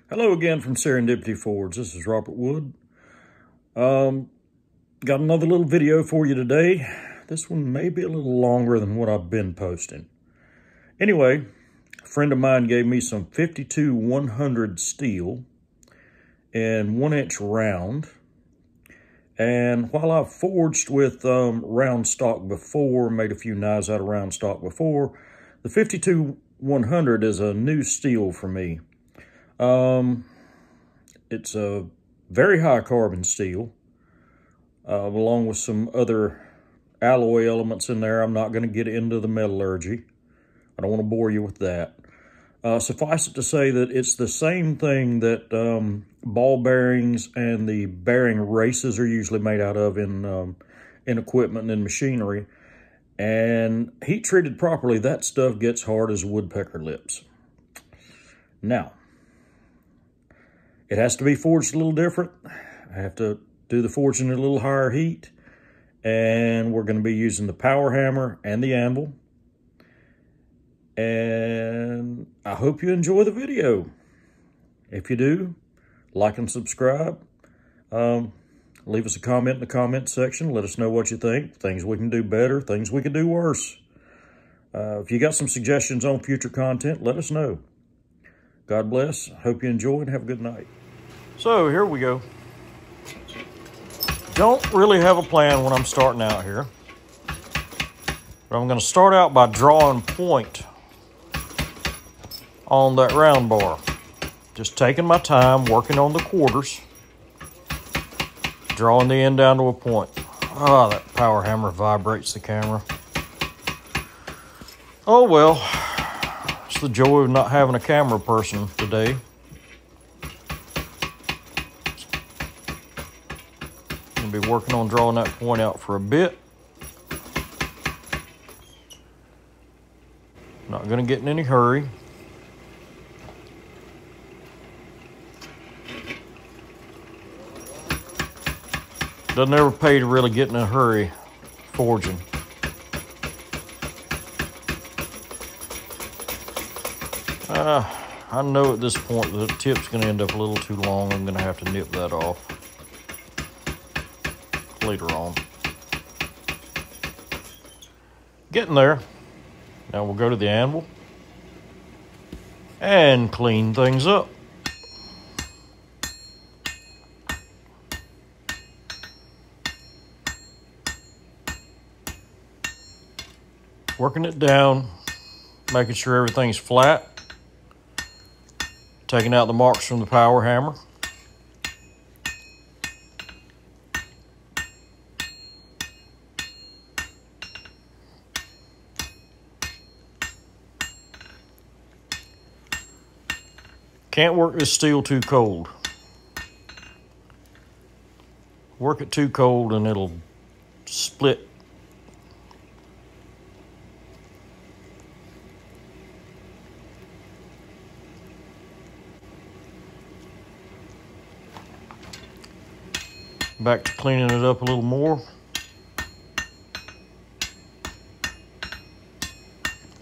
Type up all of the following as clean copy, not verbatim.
Hello again from Serendipity Forge. This is Robert Wood. Got another little video for you today. This one may be a little longer than what I've been posting. Anyway, a friend of mine gave me some 52-100 steel in 1-inch round. And while I've forged with round stock before, made a few knives out of round stock before, the 52-100 is a new steel for me. It's a very high carbon steel, along with some other alloy elements in there. I'm not going to get into the metallurgy. I don't want to bore you with that. Suffice it to say that it's the same thing that ball bearings and the bearing races are usually made out of in equipment and in machinery. And heat treated properly, that stuff gets hard as woodpecker lips. Now, it has to be forged a little different. I have to do the forging at a little higher heat. And we're going to be using the power hammer and the anvil. And I hope you enjoy the video. If you do, like and subscribe. Leave us a comment in the comment section. Let us know what you think. Things we can do better, things we can do worse. If you got some suggestions on future content, let us know. God bless. Hope you enjoy and have a good night. So here we go. Don't really have a plan when I'm starting out here. But I'm going to start out by drawing point on that round bar. Just taking my time, working on the quarters. Drawing the end down to a point. Ah, that power hammer vibrates the camera. Oh well. It's the joy of not having a camera person today. I'm going to be working on drawing that point out for a bit. Not going to get in any hurry. Doesn't ever pay to really get in a hurry forging. I know at this point the tip's going to end up a little too long. I'm going to have to nip that off later on. Getting there. Now we'll go to the anvil and clean things up. Working it down, making sure everything's flat. Taking out the marks from the power hammer. Can't work this steel too cold. Work it too cold and it'll split. Back to cleaning it up a little more.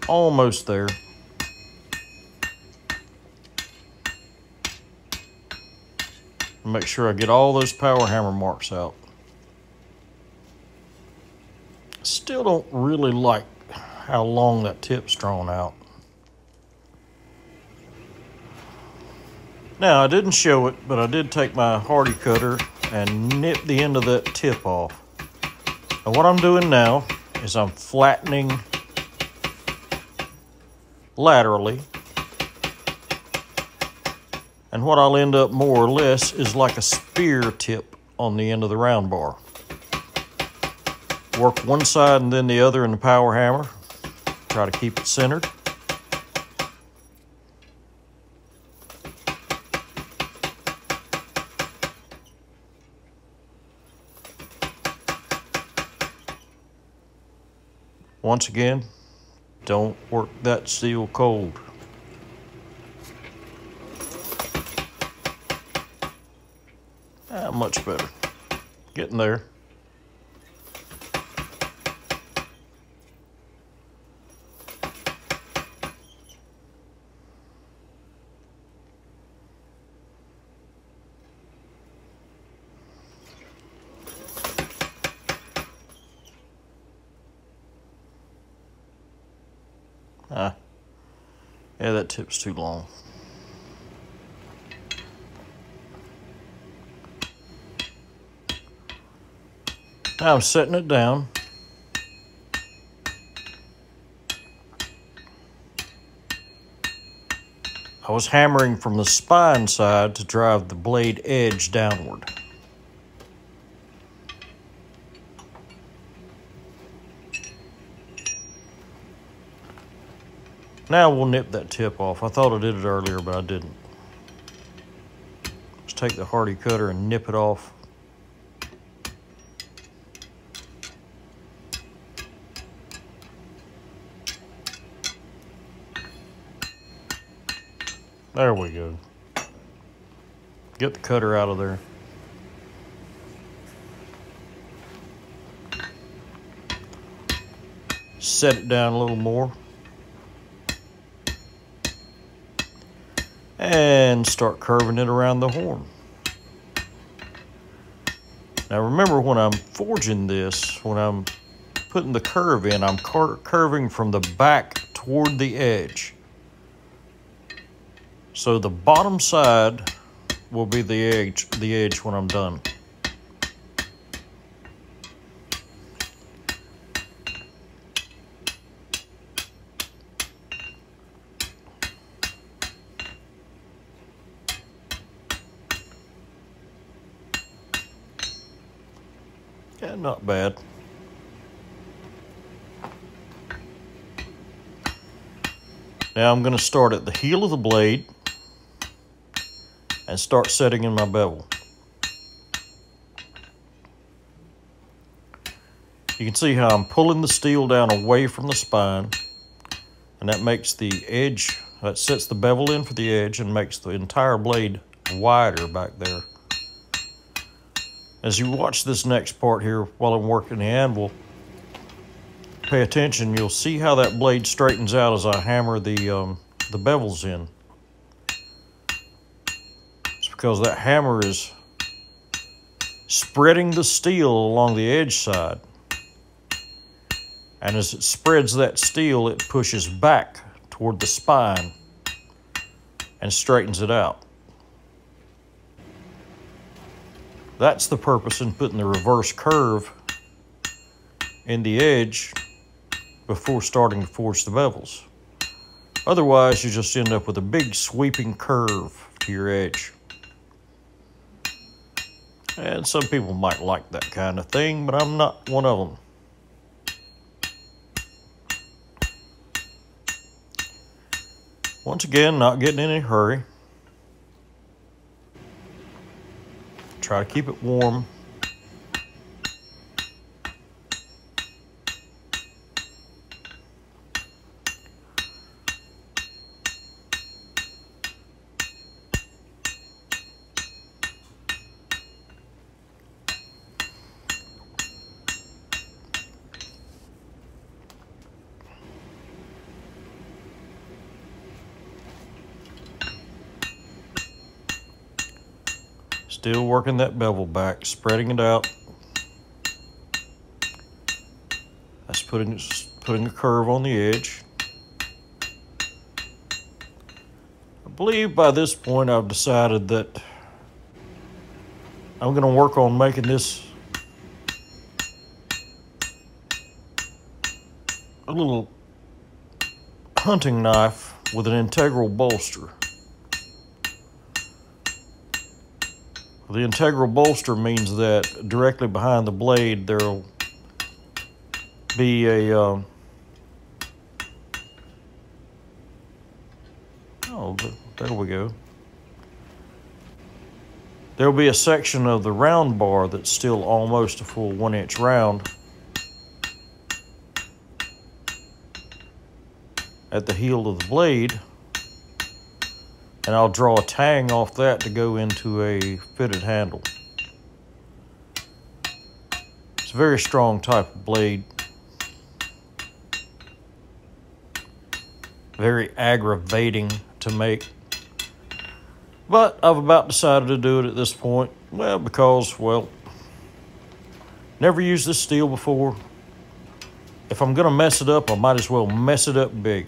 Almost there. Make sure I get all those power hammer marks out. Still don't really like how long that tip's drawn out. Now, I didn't show it, but I did take my hardy cutter and nip the end of that tip off. And what I'm doing now is I'm flattening laterally. And what I'll end up more or less is like a spear tip on the end of the round bar. Work one side and then the other in the power hammer. Try to keep it centered. Once again, don't work that steel cold. Much better. Getting there. Yeah, that tip's too long. Now I'm setting it down. I was hammering from the spine side to drive the blade edge downward. Now we'll nip that tip off. I thought I did it earlier, but I didn't. Let's take the Hardy cutter and nip it off. There we go. Get the cutter out of there. Set it down a little more. And start curving it around the horn. Now remember, when I'm forging this, when I'm putting the curve in, I'm curving from the back toward the edge. So the bottom side will be the edge when I'm done. Yeah, not bad. Now I'm going to start at the heel of the blade and start setting in my bevel. You can see how I'm pulling the steel down away from the spine, and that makes the edge, that sets the bevel in for the edge and makes the entire blade wider back there. As you watch this next part here while I'm working the anvil, pay attention. You'll see how that blade straightens out as I hammer the bevels in. It's because that hammer is spreading the steel along the edge side. And as it spreads that steel, it pushes back toward the spine and straightens it out. That's the purpose in putting the reverse curve in the edge before starting to forge the bevels. Otherwise, you just end up with a big sweeping curve to your edge. And some people might like that kind of thing, but I'm not one of them. Once again, not getting in any hurry. Try to keep it warm. Still working that bevel back, spreading it out. That's putting a curve on the edge. I believe by this point I've decided that I'm going to work on making this a little hunting knife with an integral bolster. The integral bolster means that directly behind the blade there'll be a oh, there we go. There'll be a section of the round bar that's still almost a full 1 inch round at the heel of the blade. And I'll draw a tang off that to go into a fitted handle. It's a very strong type of blade. Very aggravating to make. But I've about decided to do it at this point. Well, because, well, never used this steel before. If I'm going to mess it up, I might as well mess it up big.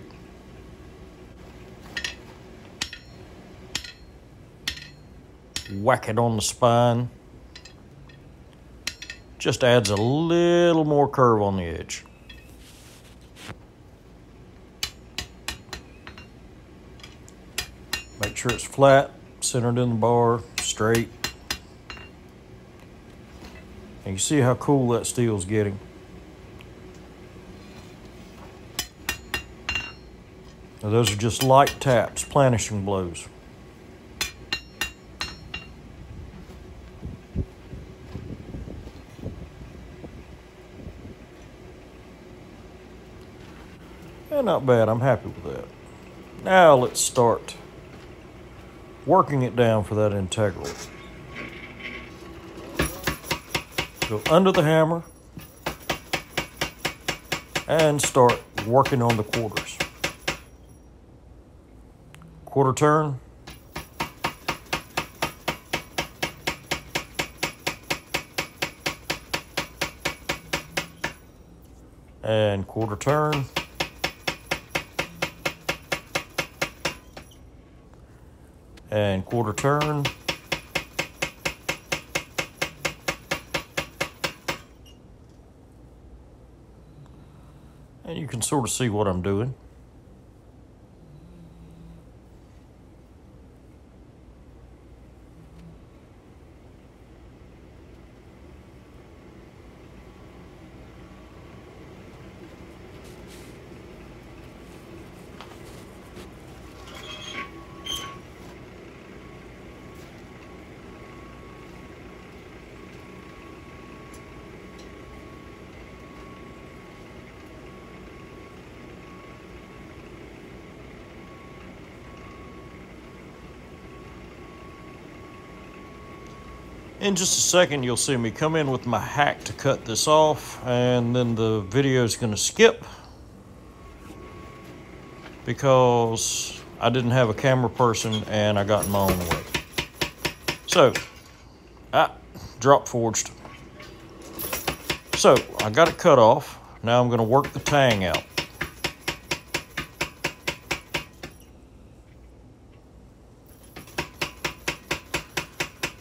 whack it on the spine. Just adds a little more curve on the edge. Make sure it's flat, centered in the bar, straight. And you see how cool that steel's getting. Now those are just light taps, planishing blows. And not bad, I'm happy with that. Now let's start working it down for that integral. Go under the hammer and start working on the quarters. Quarter turn. And quarter turn. And quarter turn. And you can sort of see what I'm doing. In just a second, you'll see me come in with my hack to cut this off, and then the video is going to skip because I didn't have a camera person and I got in my own way. So, drop forged. So, I got it cut off. Now I'm going to work the tang out.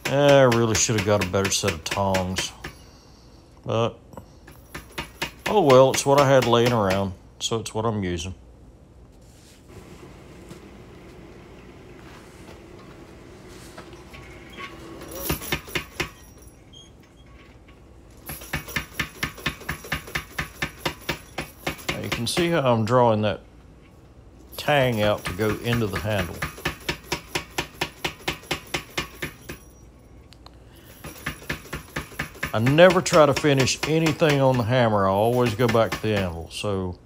I really should have got a better set of tongs. But, oh well, it's what I had laying around, so it's what I'm using. Now you can see how I'm drawing that tang out to go into the handle. I never try to finish anything on the hammer. I always go back to the anvil. So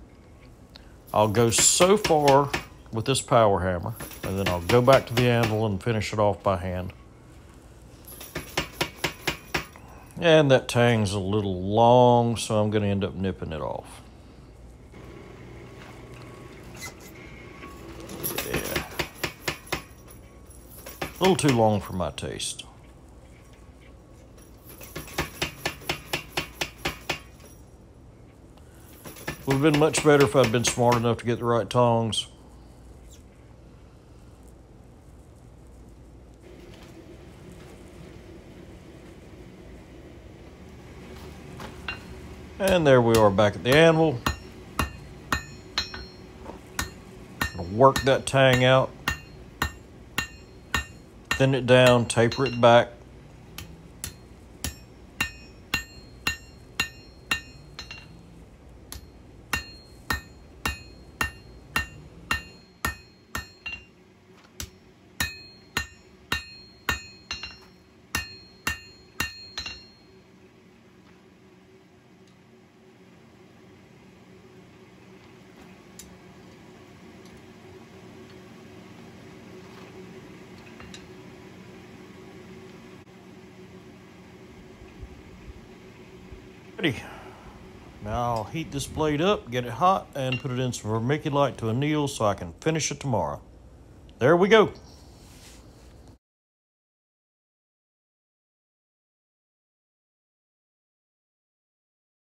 I'll go so far with this power hammer, and then I'll go back to the anvil and finish it off by hand. And that tang's a little long, so I'm going to end up nipping it off. Yeah. A little too long for my taste. Would have been much better if I'd been smart enough to get the right tongs. And there we are back at the anvil. Gonna work that tang out. Thin it down, taper it back. Ready. Now I'll heat this blade up, get it hot, and put it in some vermiculite to anneal so I can finish it tomorrow. There we go.